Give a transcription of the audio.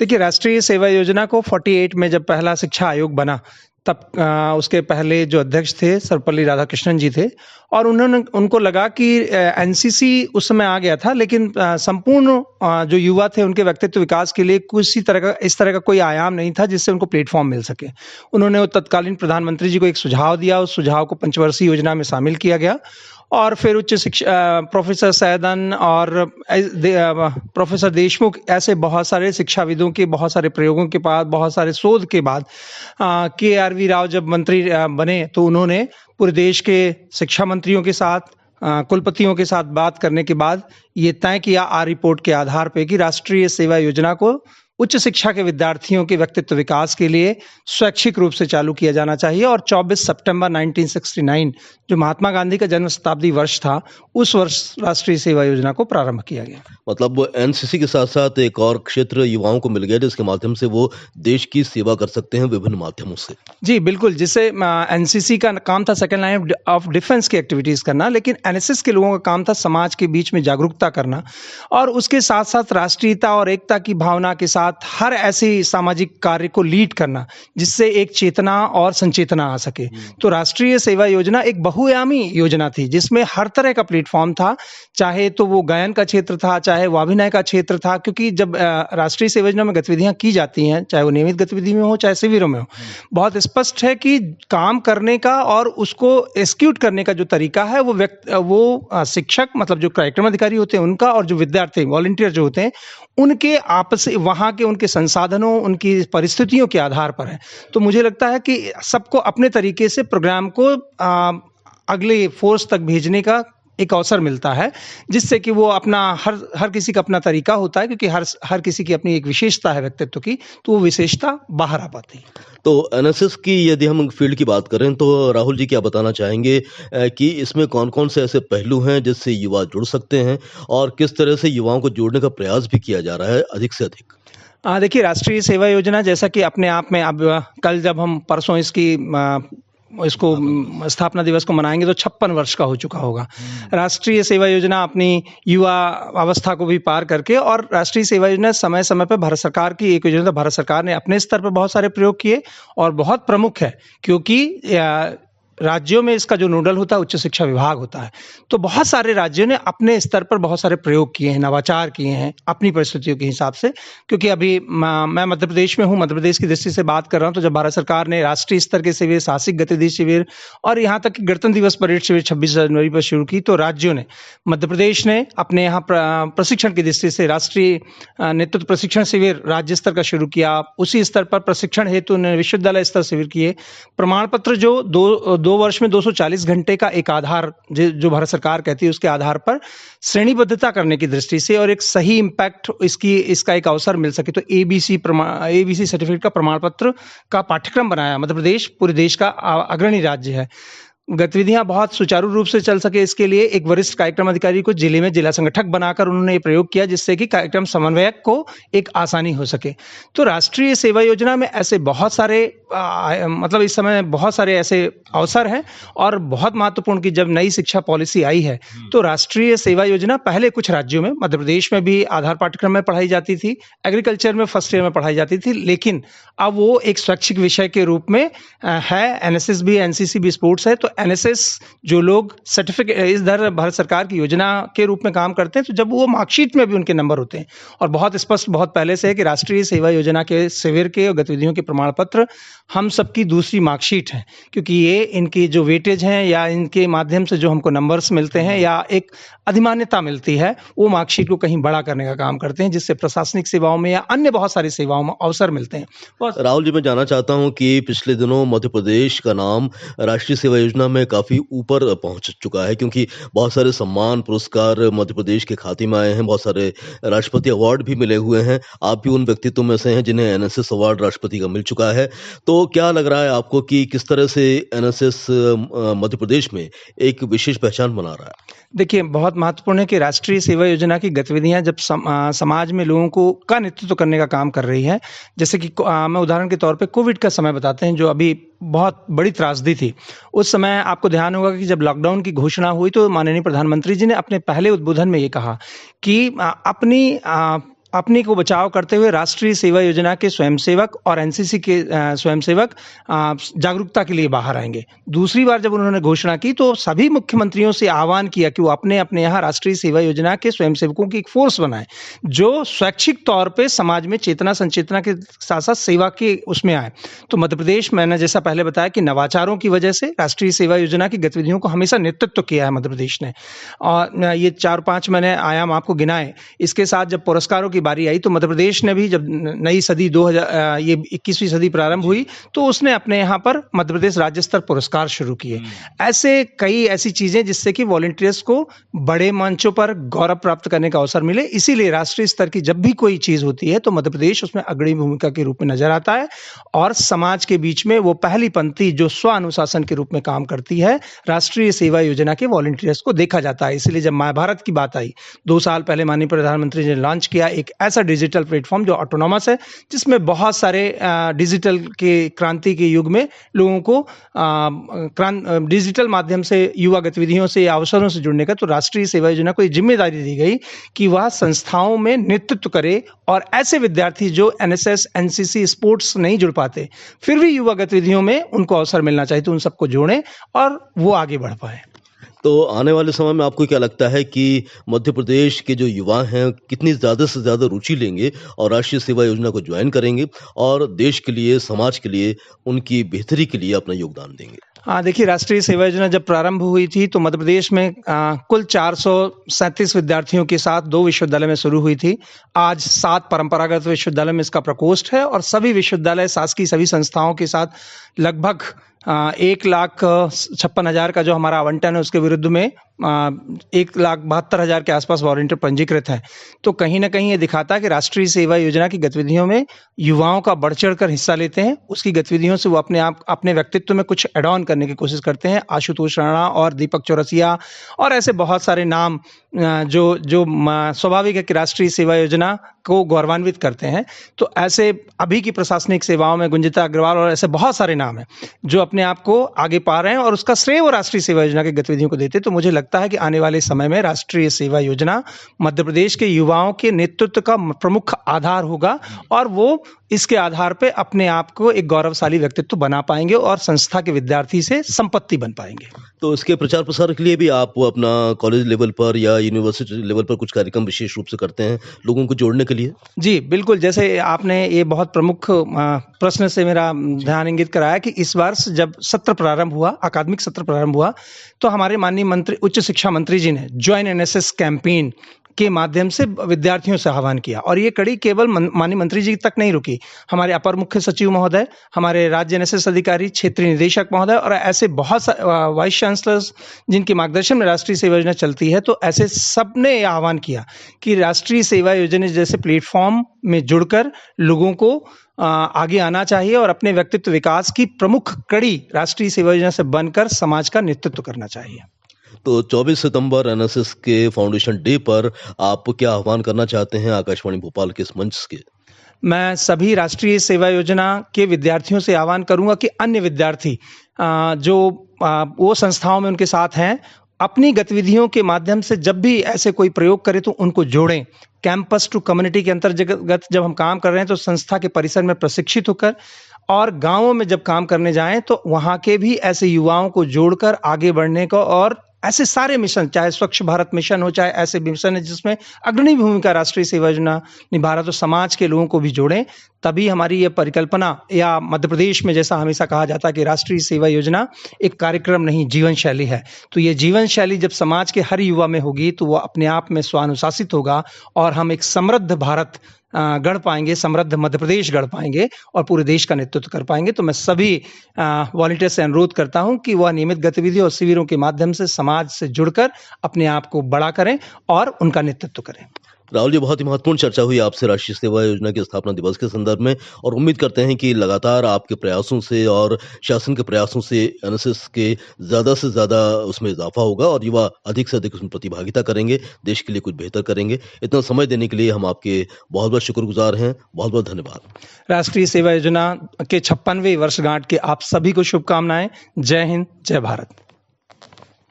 देखिए, राष्ट्रीय सेवा योजना को 48 में जब पहला शिक्षा आयोग बना, तब उसके पहले जो अध्यक्ष थे सर्वपल्ली राधाकृष्णन जी थे और उनको लगा कि एनसीसी उस समय आ गया था, लेकिन संपूर्ण जो युवा थे उनके व्यक्तित्व विकास के लिए इस तरह का कोई आयाम नहीं था जिससे उनको प्लेटफॉर्म मिल सके। उन्होंने तत्कालीन प्रधानमंत्री जी को एक सुझाव दिया, उस सुझाव को पंचवर्षीय योजना में शामिल किया गया और फिर उच्च शिक्षा प्रोफेसर सैदन और प्रोफेसर देशमुख ऐसे बहुत सारे शिक्षाविदों के बहुत सारे प्रयोगों के बाद, बहुत सारे शोध के बाद KRV राव जब मंत्री बने तो उन्होंने पूरे देश के शिक्षा मंत्रियों के साथ, कुलपतियों के साथ बात करने के बाद ये तय किया रिपोर्ट के आधार पे कि राष्ट्रीय सेवा योजना को उच्च शिक्षा के विद्यार्थियों के व्यक्तित्व विकास के लिए स्वैच्छिक रूप से चालू किया जाना चाहिए और 24 सितंबर 1969 जो महात्मा गांधी का जन्म शताब्दी वर्ष था, उस वर्ष राष्ट्रीय सेवा योजना को प्रारंभ किया गया। मतलब एनसीसी के साथ साथ एक और क्षेत्र युवाओं को मिल गया जिसके माध्यम से वो देश की सेवा कर सकते हैं विभिन्न माध्यमों से। जी बिल्कुल, जिससे एनसीसी का काम था सेकेंड लाइन ऑफ डिफेंस की एक्टिविटीज करना, लेकिन एनएसएस के लोगों का काम था समाज के बीच में जागरूकता करना और उसके साथ साथ राष्ट्रीयता और एकता की भावना के साथ हर ऐसे सामाजिक कार्य को लीड करना जिससे एक चेतना और संचेतना आ सके। तो राष्ट्रीय सेवा योजना एक बहुआयामी योजना थी जिसमें हर तरह का प्लेटफॉर्म था, चाहे तो वो गायन का क्षेत्र था, चाहे वो अभिनय का क्षेत्र था, क्योंकि जब राष्ट्रीय सेवा योजना में गतिविधियां की जाती हैं, चाहे वो नियमित गतिविधि में हो चाहे शिविरों में हो, बहुत स्पष्ट है कि काम करने का और उसको एक्सिक्यूट करने का जो तरीका है वो शिक्षक मतलब जो कार्यक्रम अधिकारी होते हैं उनका और जो विद्यार्थी वॉलंटियर जो होते हैं उनके आपस वहाँ के उनके संसाधनों, उनकी परिस्थितियों के आधार पर है। तो मुझे लगता है कि सबको अपने तरीके से प्रोग्राम को अगले फोर्स तक भेजने का एक अवसर मिलता है, जिससे कि वो अपना हर किसी का अपना तरीका होता है, क्योंकि हर किसी की अपनी एक विशेषता है व्यक्तित्व की, तो वो विशेषता बाहर आ पाती है। तो एनएसएस की यदि हम फील्ड की बात करें तो राहुल जी क्या बताना चाहेंगे कि इसमें कौन-कौन से ऐसे पहलू हैं जिससे युवा जुड़ सकते हैं और किस तरह से युवाओं को जोड़ने का प्रयास भी किया जा रहा है अधिक से अधिक? देखिए, राष्ट्रीय सेवा योजना जैसा कि अपने आप में अब कल जब हम परसों इसको स्थापना दिवस को मनाएंगे तो 56 वर्ष का हो चुका होगा। राष्ट्रीय सेवा योजना अपनी युवा अवस्था को भी पार करके, और राष्ट्रीय सेवा योजना समय समय पर भारत सरकार की एक योजना, भारत सरकार ने अपने स्तर पर बहुत सारे प्रयोग किए और बहुत प्रमुख है क्योंकि राज्यों में इसका जो नोडल होता है उच्च शिक्षा विभाग होता है। तो बहुत सारे राज्यों ने अपने स्तर पर बहुत सारे प्रयोग किए हैं, नवाचार किए हैं अपनी परिस्थितियों के हिसाब से। क्योंकि अभी मैं मध्य प्रदेश में हूँ, मध्य प्रदेश की दृष्टि से बात कर रहा हूँ, तो जब भारत सरकार ने राष्ट्रीय स्तर के शिविर, साहसिक गतिविधि शिविर और यहाँ तक कि गणतंत्र दिवस परेड शिविर 26 जनवरी पर शुरू की, तो राज्यों ने, मध्य प्रदेश ने अपने यहाँ प्रशिक्षण की दृष्टि से राष्ट्रीय नेतृत्व प्रशिक्षण शिविर राज्य स्तर का शुरू किया। उसी स्तर पर प्रशिक्षण हेतु उन्होंने विश्वविद्यालय स्तर शिविर किए। प्रमाण पत्र जो दो वर्ष में 240 घंटे का एक आधार जो भारत सरकार कहती है उसके आधार पर श्रेणीबद्धता करने की दृष्टि से और एक सही इम्पैक्ट इसका एक अवसर मिल सके, तो एबीसी सर्टिफिकेट का प्रमाण पत्र का पाठ्यक्रम बनाया। मध्य प्रदेश पूरे देश का अग्रणी राज्य है। गतिविधियां बहुत सुचारू रूप से चल सके, इसके लिए एक वरिष्ठ कार्यक्रम अधिकारी को जिले में जिला संगठक बनाकर उन्होंने ये प्रयोग किया, जिससे कि कार्यक्रम समन्वयक को एक आसानी हो सके। तो राष्ट्रीय सेवा योजना में ऐसे बहुत सारे मतलब इस समय बहुत सारे ऐसे अवसर हैं और बहुत महत्वपूर्ण कि जब नई शिक्षा पॉलिसी आई है तो राष्ट्रीय सेवा योजना पहले कुछ राज्यों में, मध्य प्रदेश में भी आधार पाठ्यक्रम में पढ़ाई जाती थी, एग्रीकल्चर में फर्स्ट ईयर में पढ़ाई जाती थी, लेकिन अब वो एक स्वैच्छिक विषय के रूप में है। एनएसएस भी, एनसीसी भी स्पोर्ट्स है, तो एनएसएस जो लोग सर्टिफिकेट इस धर भारत सरकार की योजना के रूप में काम करते हैं, तो जब वो मार्कशीट में भी उनके नंबर होते हैं और बहुत स्पष्ट बहुत पहले से है कि राष्ट्रीय सेवा योजना के शिविर के और गतिविधियों के प्रमाण पत्र हम सबकी दूसरी मार्कशीट है, क्योंकि ये इनकी जो वेटेज है या इनके माध्यम से जो हमको नंबर्स मिलते हैं या एक अधिमान्यता मिलती है, वो मार्कशीट को कहीं बड़ा करने का काम करते हैं, जिससे प्रशासनिक सेवाओं में या अन्य बहुत सारी सेवाओं में अवसर मिलते हैं। राहुल जी, मैं जानना चाहता हूं कि पिछले दिनों मध्य प्रदेश का नाम राष्ट्रीय सेवा योजना में काफी ऊपर पहुंच चुका है, क्योंकि बहुत सारे सम्मान पुरस्कार मध्य प्रदेश के खाते में आए हैं, बहुत सारे राष्ट्रपति अवार्ड भी मिले हुए हैं। आप भी उन व्यक्तित्वों में से हैं जिन्हें एनएसएस अवार्ड राष्ट्रपति का मिल चुका है। तो क्या लग रहा है आपको कि किस तरह से एनएसएस मध्य प्रदेश में एक विशेष पहचान बना रहा है? देखिए, बहुत महत्वपूर्ण है कि राष्ट्रीय सेवा योजना की गतिविधियां जब समाज में लोगों को का नेतृत्व करने का काम कर रही है, जैसे कि मैं उदाहरण के तौर पे कोविड का समय बताते हैं, जो अभी बहुत बड़ी त्रासदी थी। उस समय आपको ध्यान होगा कि जब लॉकडाउन की घोषणा हुई तो माननीय प्रधानमंत्री जी ने अपने पहले उद्बोधन में ये कहा कि अपनी अपने को बचाव करते हुए राष्ट्रीय सेवा योजना के स्वयंसेवक और एनसीसी के स्वयंसेवक जागरूकता के लिए बाहर आएंगे। दूसरी बार जब उन्होंने घोषणा की तो सभी मुख्यमंत्रियों से आह्वान किया कि वो अपने अपने यहाँ राष्ट्रीय सेवा योजना के स्वयंसेवकों की एक फोर्स बनाएं जो स्वैच्छिक तौर पे समाज में चेतना संचेतना के साथ साथ सेवा के उसमें आए। तो मध्य प्रदेश, मैंने जैसा पहले बताया कि नवाचारों की वजह से राष्ट्रीय सेवा योजना की गतिविधियों को हमेशा नेतृत्व किया है मध्य प्रदेश ने, और ये 4-5 मैंने आयाम आपको गिनाए। इसके साथ जब पुरस्कारों की बारी आई तो मध्य प्रदेश ने भी, जब नई सदी 2000 ये 21वीं सदी प्रारंभ हुई तो उसने अपने यहाँ पर मध्य प्रदेश राज्य स्तर पुरस्कार शुरू किए। ऐसे कई ऐसी चीजें जिससे कि वॉलंटियर्स को बड़े मंचों पर गौरव प्राप्त करने का अवसर मिले। इसीलिए राष्ट्रीय स्तर की जब भी कोई चीज होती है तो मध्य प्रदेश उसमें अग्रणी भूमिका के रूप में नजर आता है और समाज के बीच में वो पहली पंक्ति जो स्व अनुशासन के रूप में काम करती है, राष्ट्रीय सेवा योजना के वॉलंटियर्स को देखा जाता है। इसलिए जब माय भारत की बात आई 2 साल पहले माननीय प्रधानमंत्री ने लॉन्च किया एक ऐसा डिजिटल प्लेटफॉर्म जो ऑटोनॉमस है, जिसमें बहुत सारे डिजिटल के क्रांति के युग में लोगों को डिजिटल माध्यम से युवा गतिविधियों से अवसरों से जुड़ने का, तो राष्ट्रीय सेवा योजना को ये जिम्मेदारी दी गई कि वह संस्थाओं में नेतृत्व करे और ऐसे विद्यार्थी जो एनएसएस एनसीसी स्पोर्ट्स नहीं जुड़ पाते फिर भी युवा गतिविधियों में उनको अवसर मिलना चाहिए, तो उन सबको जोड़ें और वो आगे बढ़ पाए। तो आने वाले समय में आपको क्या लगता है कि मध्य प्रदेश के जो युवा हैं कितनी ज़्यादा से ज़्यादा रुचि लेंगे और राष्ट्रीय सेवा योजना को ज्वाइन करेंगे और देश के लिए, समाज के लिए, उनकी बेहतरी के लिए अपना योगदान देंगे? हाँ, देखिए, राष्ट्रीय सेवा योजना जब प्रारंभ हुई थी तो मध्य प्रदेश में कुल 437 विद्यार्थियों के साथ 2 विश्वविद्यालय में शुरू हुई थी। आज 7 परंपरागत विश्वविद्यालय में इसका प्रकोष्ठ है और सभी विश्वविद्यालय, शासकीय सभी संस्थाओं के साथ लगभग 1,56,000 का जो हमारा आवंटन है उसके विरुद्ध में 1,72,000 के आसपास वॉलंटियर पंजीकृत हैं। तो कहीं ना कहीं ये दिखाता है कि राष्ट्रीय सेवा योजना की गतिविधियों में युवाओं का बढ़ चढ़ कर हिस्सा लेते हैं। उसकी गतिविधियों से वो अपने व्यक्तित्व में कुछ एड ऑन करने की कोशिश करते हैं। आशुतोष राणा और दीपक चौरसिया और ऐसे बहुत सारे नाम जो स्वाभाविक है कि राष्ट्रीय सेवा योजना को गौरवान्वित करते हैं। तो ऐसे अभी की प्रशासनिक सेवाओं में गुंजिता अग्रवाल और ऐसे बहुत सारे नाम हैं जो अपने आप को आगे पा रहे हैं और उसका श्रेय वो राष्ट्रीय सेवा योजना की गतिविधियों को देते हैं। तो मुझे लगता है कि आने वाले समय में राष्ट्रीय सेवा योजना मध्य प्रदेश के युवाओं के नेतृत्व का प्रमुख आधार होगा और वो इसके आधार पे अपने आप को एक गौरवशाली व्यक्तित्व बना पाएंगे और संस्था के विद्यार्थी से संपत्ति बन पाएंगे। तो इसके प्रचार प्रसार के लिए भी आप अपना कॉलेज लेवल पर या यूनिवर्सिटी लेवल पर कुछ कार्यक्रम विशेष रूप से करते हैं लोगों को जोड़ने के लिए? जी बिल्कुल, जैसे आपने ये बहुत प्रमुख प्रश्न से मेरा ध्यान इंगित कराया कि इस वर्ष जब सत्र प्रारंभ हुआ, अकादमिक सत्र प्रारंभ हुआ, तो हमारे माननीय मंत्री, उच्च शिक्षा मंत्री जी ने ज्वाइन एनएसएस कैंपेन के माध्यम से विद्यार्थियों से आह्वान किया और ये कड़ी केवल माननीय मंत्री जी तक नहीं रुकी। हमारे अपर मुख्य सचिव महोदय, हमारे राज्य एनएसएस अधिकारी, क्षेत्रीय निदेशक महोदय और ऐसे बहुत वाइस चांसलर्स जिनके मार्गदर्शन में राष्ट्रीय सेवा योजना चलती है, तो ऐसे सबने ये आह्वान किया कि राष्ट्रीय सेवा योजना जैसे प्लेटफॉर्म में जुड़कर लोगों को आगे आना चाहिए और अपने व्यक्तित्व विकास की प्रमुख कड़ी राष्ट्रीय सेवा योजना से बनकर समाज का नेतृत्व करना चाहिए। तो 24 सितंबर एनएसएस के फाउंडेशन डे पर आप क्या आह्वान करना चाहते हैं आकाशवाणी भोपाल के इस मंच के? मैं सभी राष्ट्रीय सेवा योजना के विद्यार्थियों से आह्वान करूंगा कि अन्य विद्यार्थी जो वो संस्थाओं में उनके साथ हैं, अपनी गतिविधियों के माध्यम से जब भी ऐसे कोई प्रयोग करें तो उनको जोड़ें। कैंपस टू कम्युनिटी के अंतर्गत जब हम काम कर रहे हैं तो संस्था के परिसर में प्रशिक्षित होकर और गांवों में जब काम करने जाएं तो वहां के भी ऐसे युवाओं को जोड़कर आगे बढ़ने को, और ऐसे सारे मिशन, चाहे स्वच्छ भारत मिशन हो, चाहे ऐसे मिशन है जिसमें अग्रणी भूमिका राष्ट्रीय सेवा योजना निभा रहा, तो समाज के लोगों को भी जोड़ें। तभी हमारी ये परिकल्पना, या मध्य प्रदेश में जैसा हमेशा कहा जाता है कि राष्ट्रीय सेवा योजना एक कार्यक्रम नहीं, जीवन शैली है, तो ये जीवन शैली जब समाज के हर युवा में होगी तो वो अपने आप में स्वानुशासित होगा और हम एक समृद्ध भारत गढ़ पाएंगे, समृद्ध मध्य प्रदेश गढ़ पाएंगे और पूरे देश का नेतृत्व कर पाएंगे। तो मैं सभी वॉलंटियर से अनुरोध करता हूं कि वह नियमित गतिविधि और शिविरों के माध्यम से समाज से जुड़कर अपने आप को बड़ा करें और उनका नेतृत्व करें। राहुल जी, बहुत ही महत्वपूर्ण चर्चा हुई आपसे राष्ट्रीय सेवा योजना के स्थापना दिवस के संदर्भ में और उम्मीद करते हैं कि लगातार आपके प्रयासों से और शासन के प्रयासों से एनएसएस के ज़्यादा से ज़्यादा उसमें इजाफा होगा और युवा अधिक से अधिक उसमें प्रतिभागिता करेंगे, देश के लिए कुछ बेहतर करेंगे। इतना समय देने के लिए हम आपके बहुत बहुत शुक्रगुजार हैं। बहुत बहुत धन्यवाद। राष्ट्रीय सेवा योजना के 56वें वर्षगांठ के आप सभी को शुभकामनाएं। जय हिंद, जय भारत।